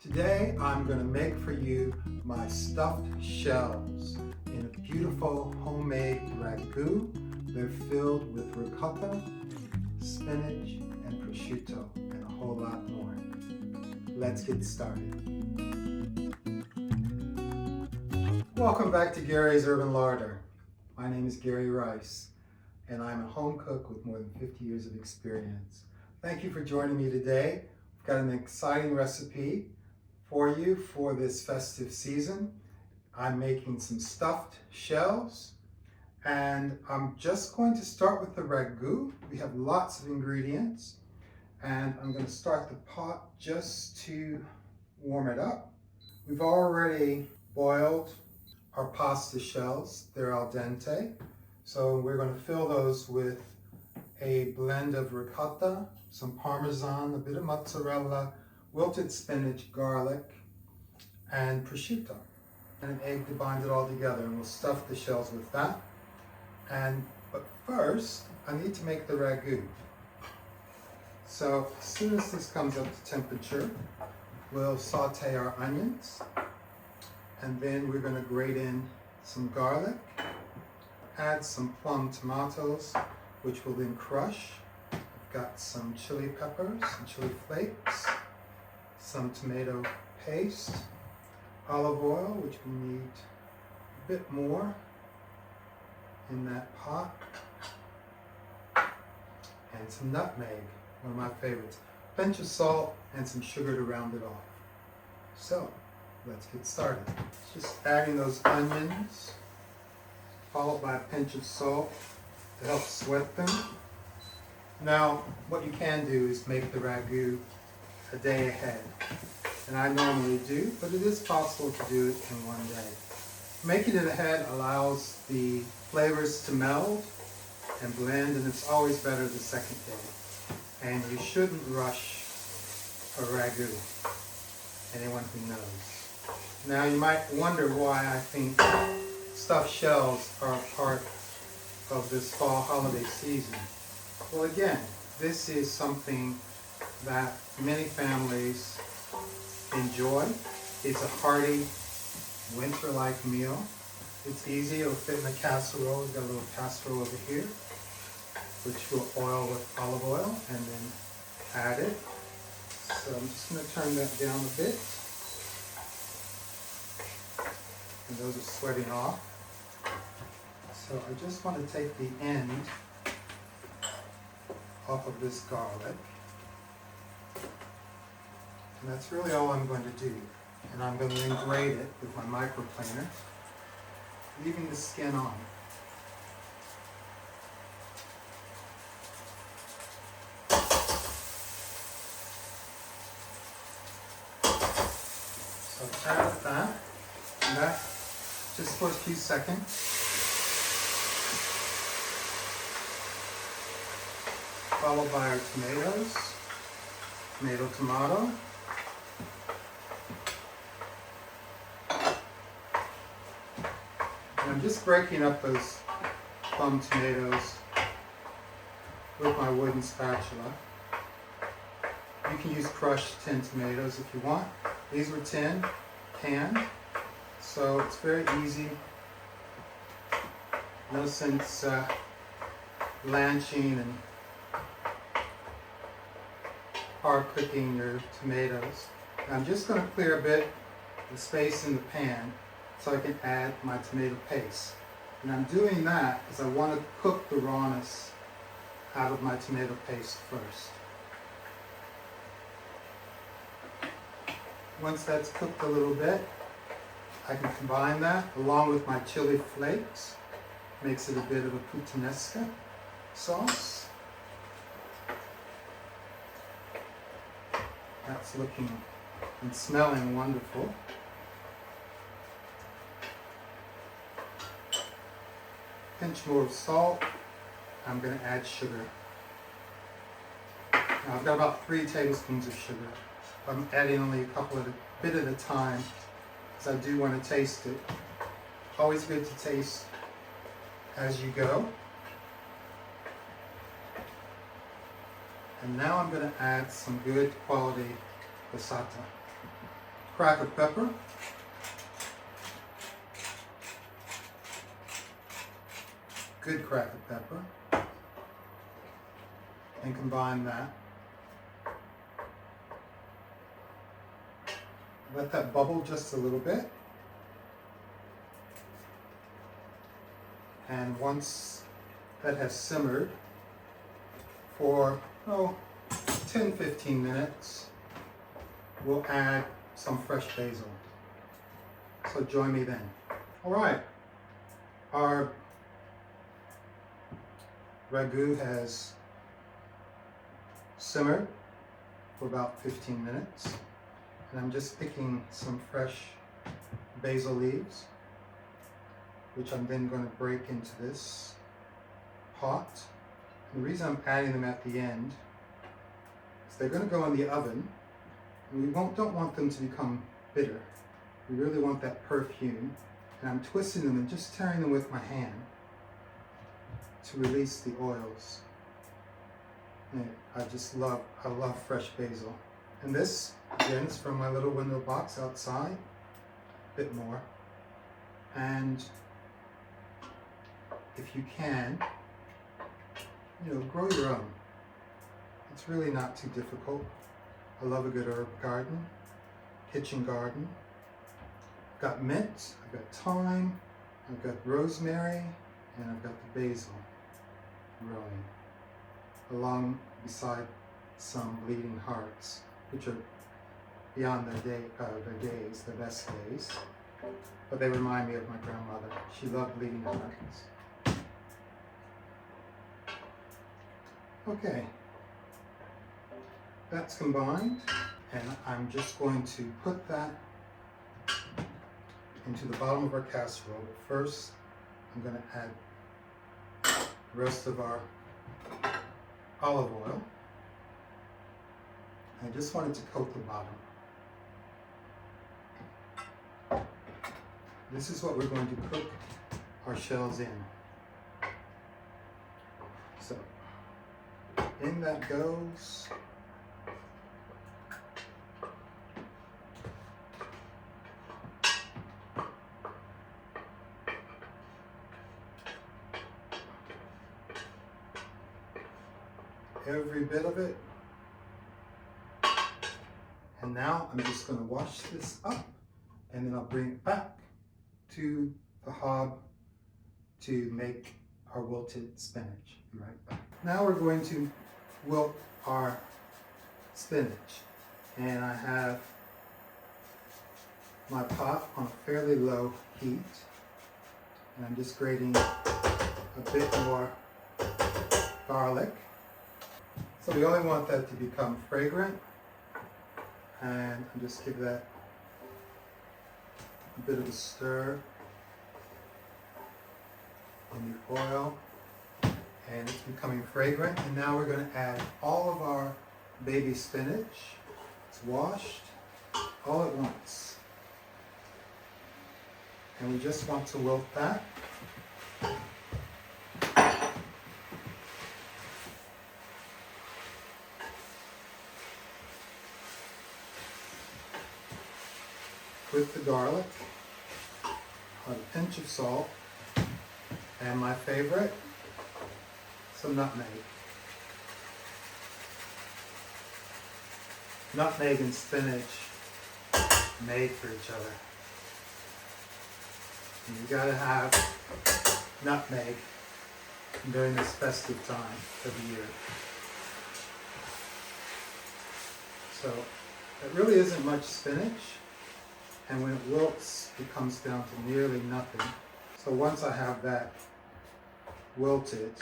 Today I'm going to make for you my stuffed shells in a beautiful homemade ragu. They're filled with ricotta, spinach, and prosciutto, and a whole lot more. Let's get started. Welcome back to Gary's Urban Larder. My name is Gary Rice, and I'm a home cook with more than 50 years of experience. Thank you for joining me today. I've got an exciting recipe for you for this festive season. I'm making some stuffed shells, and I'm just going to start with the ragu. We have lots of ingredients, and I'm going to start the pot just to warm it up. We've already boiled our pasta shells. They're al dente, so we're going to fill those with a blend of ricotta, some parmesan, a bit of mozzarella, wilted spinach, garlic, and prosciutto, and an egg to bind it all together. And we'll stuff the shells with that. But first, I need to make the ragu. So as soon as this comes up to temperature, we'll saute our onions, and then we're going to grate in some garlic, add some plum tomatoes, which will then crush. I've got some chili peppers and chili flakes, some tomato paste, olive oil, which we need a bit more in that pot, and some nutmeg, one of my favorites, a pinch of salt, and some sugar to round it off. So let's get started. Just adding those onions, followed by a pinch of salt to help sweat them. Now, what you can do is make the ragu a day ahead, and I normally do, but it is possible to do it in one day. Making it ahead allows the flavors to meld and blend, and it's always better the second day. And you shouldn't rush a ragu, anyone who knows. Now you might wonder why I think stuffed shells are a part of this fall holiday season. Well, again, this is something that many families enjoy. It's a hearty, winter-like meal. It's easy, it'll fit in a casserole. We've got a little casserole over here, which we'll oil with olive oil and then add it. So I'm just going to turn that down a bit. And those are sweating off. So I just want to take the end off of this garlic. And that's really all I'm going to do. And I'm going to then grate it with my microplaner, leaving the skin on. So add that, and that just for a few seconds. Followed by our tomatoes, tomato. And I'm just breaking up those plum tomatoes with my wooden spatula. You can use crushed tinned tomatoes if you want. These were canned, so it's very easy. No sense blanching and hard cooking your tomatoes. Now I'm just going to clear a bit of space in the pan so I can add my tomato paste. And I'm doing that because I want to cook the rawness out of my tomato paste first. Once that's cooked a little bit, I can combine that along with my chili flakes. Makes it a bit of a puttanesca sauce. That's looking and smelling wonderful. Pinch more of salt. I'm going to add sugar. Now I've got about 3 tablespoons of sugar. I'm adding only a bit at a time because I do want to taste it. Always good to taste as you go. And now I'm going to add some good quality passata. cracked pepper, good cracked pepper, and combine that. Let that bubble just a little bit. And once that has simmered for 10-15 minutes, we'll add some fresh basil. So join me then. All right, our ragu has simmered for about 15 minutes. And I'm just picking some fresh basil leaves, which I'm then going to break into this pot. And the reason I'm adding them at the end is they're going to go in the oven, and we don't want them to become bitter. We really want that perfume. And I'm twisting them and just tearing them with my hand to release the oils. And I love fresh basil. And this, again, is from my little window box outside, a bit more. And if you can, grow your own. It's really not too difficult. I love a good herb garden, kitchen garden. I've got mint, I've got thyme, I've got rosemary, and I've got the basil growing along beside some bleeding hearts, which are beyond their days, the best days. But they remind me of my grandmother. She loved bleeding hearts. Okay, that's combined, and I'm just going to put that into the bottom of our casserole. But first, I'm going to add the rest of our olive oil. I just wanted to coat the bottom. This is what we're going to cook our shells in. So, in that goes. Every bit of it. And now I'm just going to wash this up, and then I'll bring it back to the hob to make our wilted spinach. Be right back. Now we're going to wilt our spinach, and I have my pot on a fairly low heat, and I'm just grating a bit more garlic. So we only want that to become fragrant, and I'll just give that a bit of a stir in the oil, and it's becoming fragrant. And now we're going to add all of our baby spinach. It's washed all at once, and we just want to wilt that. With the garlic, a pinch of salt, and my favorite, some nutmeg. Nutmeg and spinach made for each other. And you gotta have nutmeg during this festive time of the year. So it really isn't much spinach. And when it wilts, it comes down to nearly nothing. So once I have that wilted,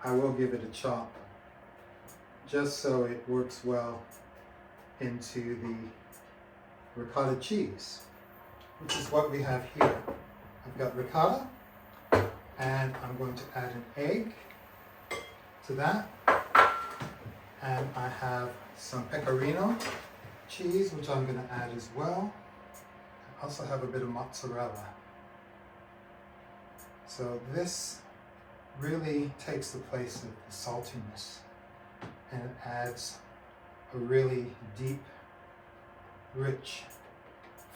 I will give it a chop, just so it works well into the ricotta cheese, which is what we have here. I've got ricotta, and I'm going to add an egg to that. And I have some pecorino cheese, which I'm going to add as well. I also have a bit of mozzarella. So this really takes the place of the saltiness, and it adds a really deep rich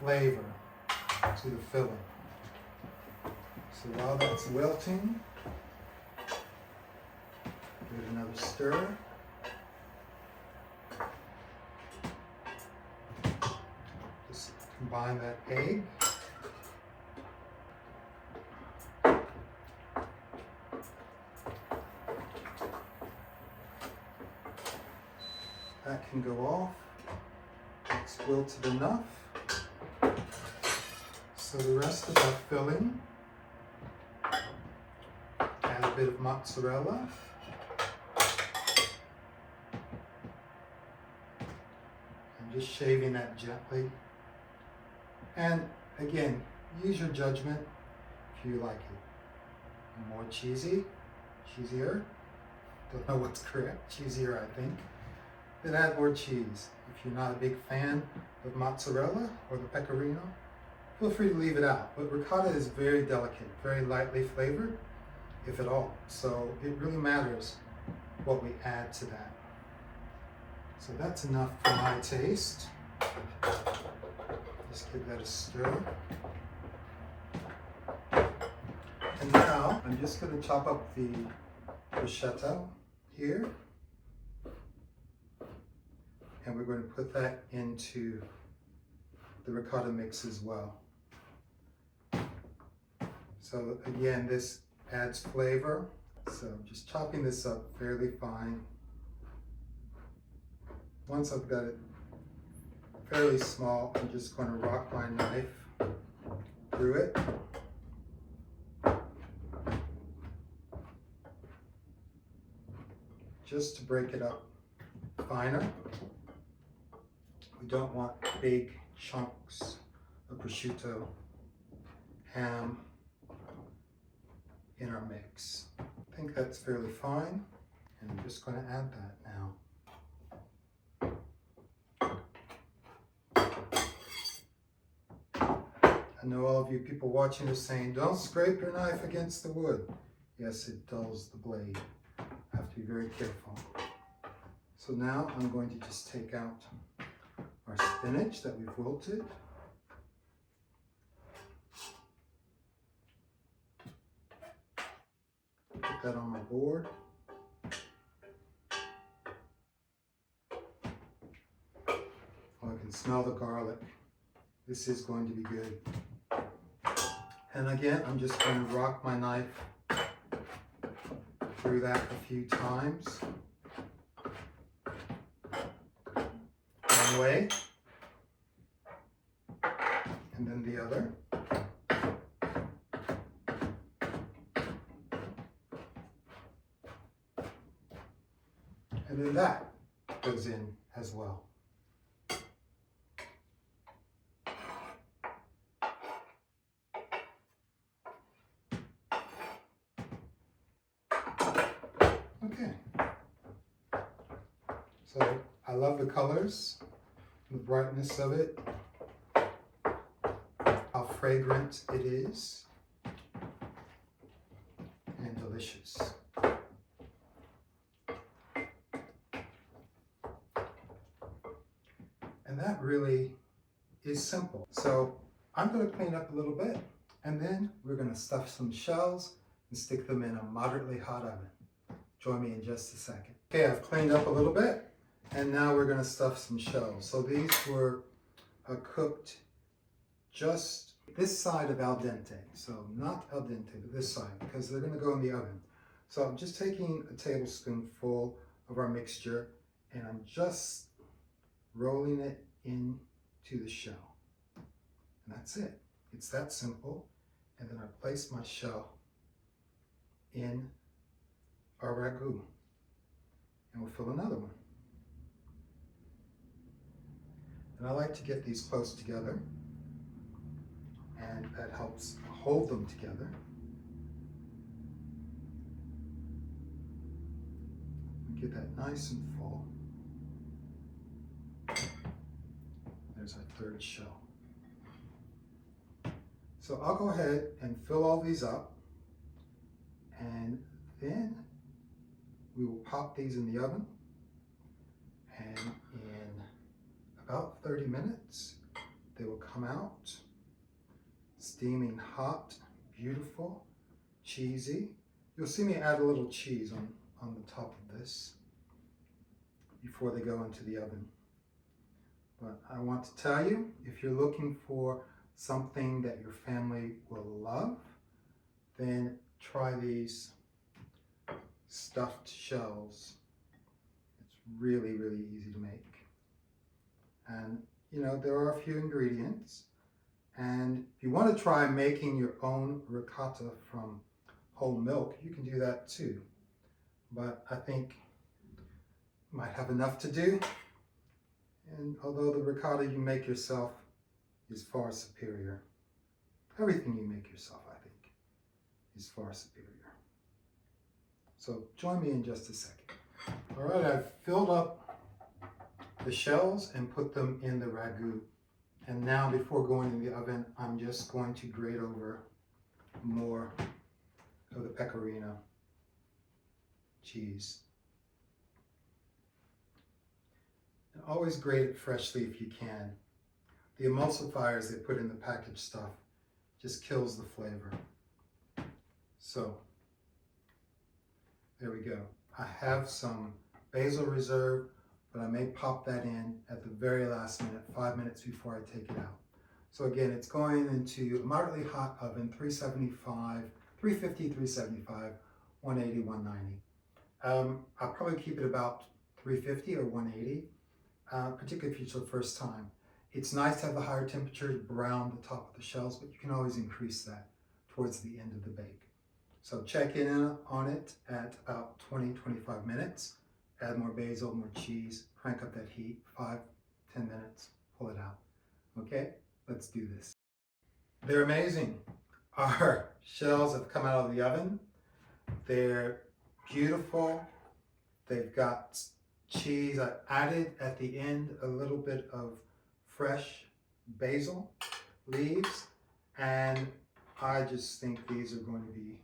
flavor to the filling. So while that's wilting, give it another stir. Just combine that egg. That can go off. It's wilted enough. So the rest of our filling, add a bit of mozzarella. I'm just shaving that gently. And again, use your judgment if you like it more cheesy, cheesier. Don't know what's correct, cheesier I think. Then add more cheese. If you're not a big fan of mozzarella or the pecorino, feel free to leave it out. But ricotta is very delicate, very lightly flavored, if at all. So it really matters what we add to that. So that's enough for my taste. Just give that a stir. And now I'm just going to chop up the prosciutto here. And we're going to put that into the ricotta mix as well. So again, this adds flavor. So I'm just chopping this up fairly fine. Once I've got it fairly small, I'm just going to rock my knife through it. Just to break it up finer. We don't want big chunks of prosciutto ham in our mix. I think that's fairly fine, and I'm just going to add that now. I know all of you people watching are saying, don't scrape your knife against the wood. Yes, it dulls the blade. I have to be very careful. So now I'm going to just take out our spinach that we've wilted. Put that on my board. Oh, I can smell the garlic. This is going to be good. And again, I'm just going to rock my knife through that a few times. One way, and then the other. And then that goes in as well. Okay. So I love the colors, the brightness of it, how fragrant it is, and delicious. And that really is simple. So I'm going to clean up a little bit, and then we're going to stuff some shells and stick them in a moderately hot oven. Join me in just a second. Okay, I've cleaned up a little bit, and now we're going to stuff some shells. So these were cooked just this side of al dente. So not al dente, but this side, because they're going to go in the oven. So I'm just taking a tablespoonful of our mixture, and I'm just rolling it into the shell. And that's it. It's that simple. And then I place my shell in our ragu. And we'll fill another one. And I like to get these close together, and that helps hold them together. Get that nice and full. There's our third shell. So I'll go ahead and fill all these up, and then we will pop these in the oven, and in about 30 minutes. They will come out steaming hot, beautiful, cheesy. You'll see me add a little cheese on the top of this before they go into the oven. But I want to tell you, if you're looking for something that your family will love, then try these stuffed shells. It's really, really easy to make. And you know, there are a few ingredients. And if you want to try making your own ricotta from whole milk, you can do that too. But I think you might have enough to do. And although the ricotta you make yourself is far superior, everything you make yourself, I think, is far superior. So join me in just a second. All right, I've filled up the shells and put them in the ragu. And now before going in the oven, I'm just going to grate over more of the pecorino cheese. And always grate it freshly if you can. The emulsifiers they put in the packaged stuff just kills the flavor. So there we go. I have some basil reserve, but I may pop that in at the very last minute, 5 minutes before I take it out. So again, it's going into a moderately hot oven, 375, 350, 375, 180, 190. I'll probably keep it about 350 or 180, particularly if it's your first time. It's nice to have the higher temperatures brown the top of the shells, but you can always increase that towards the end of the bake. So check in on it at about 20-25 minutes. Add more basil, more cheese, crank up that heat, 5-10 minutes, pull it out. Okay, let's do this. They're amazing. Our shells have come out of the oven. They're beautiful. They've got cheese. I added at the end a little bit of fresh basil leaves, and I just think these are going to be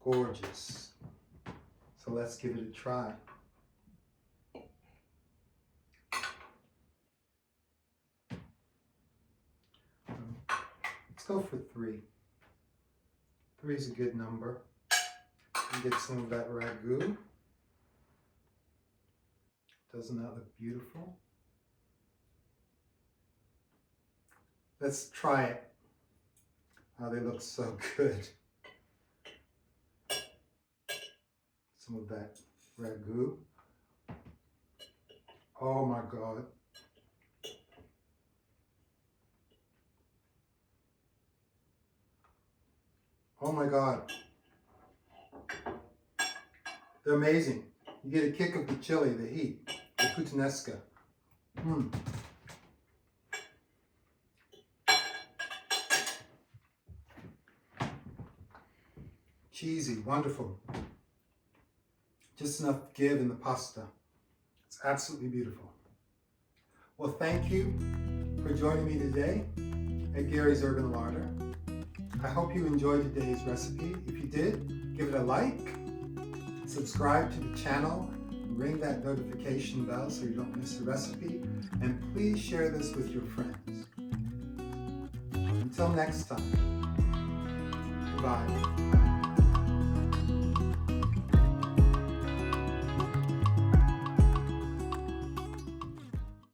gorgeous. So let's give it a try. Let's go for 3. 3 is a good number. You get some of that ragu. Doesn't that look beautiful? Let's try it. Oh, they look so good. Some of that ragu. Oh my God. Oh my God. They're amazing. You get a kick of the chili, the heat, the puttanesca. Cheesy, wonderful. Just enough give in the pasta. It's absolutely beautiful. Well, thank you for joining me today at Gary's Urban Larder. I hope you enjoyed today's recipe. If you did, give it a like, subscribe to the channel, ring that notification bell so you don't miss a recipe, and please share this with your friends. Until next time, goodbye.